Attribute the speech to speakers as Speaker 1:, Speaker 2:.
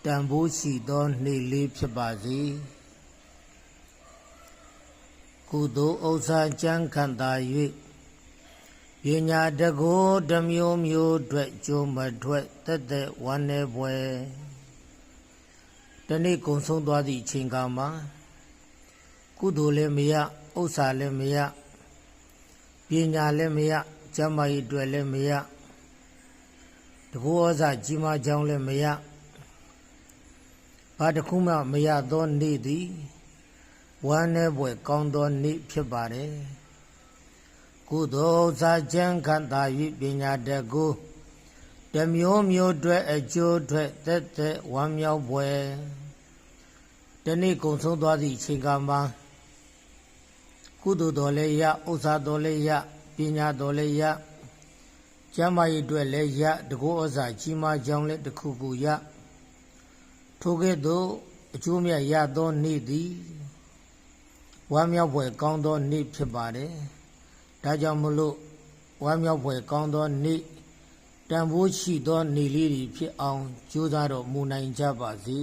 Speaker 1: တန်ဖိုးရှိသောနေ့လေးဖြစ်ပါစေကုသိုလ်ဥစ္စာကြံခံသာ၍ပညာတကိုးတစ်မျိုးမျိုးအတွက်ကြိုးမထွက်သက်သက်ဝမ်းနေပွဲတနေ့ကုံဆုံးသွားသည့်အချိန်ကမှာကုသိုလ်လည်းမရဥစ္စာလည်းမရပညာလည်းမရကျမ်းမာရေးအတွက်လည်းမရတကောဩဇာကြီးမားကြောင်းလည်းမရဘာတစ်ခုမှမရသောနေ့သည်ဝမ်းနည်းပွဲကောင်းသောနေ့ဖြစ်ပါတယ်ကုသိုလ်ဥစ္စာကြံခံသာ၍ပညာတတ်ကိုတစ်မျိုးမျိုးအတွက်အကျိုးထွက်သက်သက်ဝမ်းမြောက်ပွဲတနေ့ကုံဆုံးသွားသည့်အချိန်ကမှာကုသိုလ်တော်လည်းရဥစ္စာတော်လည်းရပညာတော်လည်းရကျမ်းမာရေးအတွက်လည်းရတကောဩဇာကြီးမားကြောင်းလည်းတစ်ခုခုရထိုကဲ့သို့အကျိုးမြတ်ရသောနေ့သည်ဝမ်းမြောက်ပွဲကောင်းသောနေ့ဖြစ်ပါတယ်ဒါကြောင့်မလို့ဝမ်းမြောက်ပွဲကောင်းသောနေ့တန်ဖိုးရှိသောနေ့လေးတွေဖြစ်အောင်ကြိုးစားတော်မူနိုင်ကြပါစေ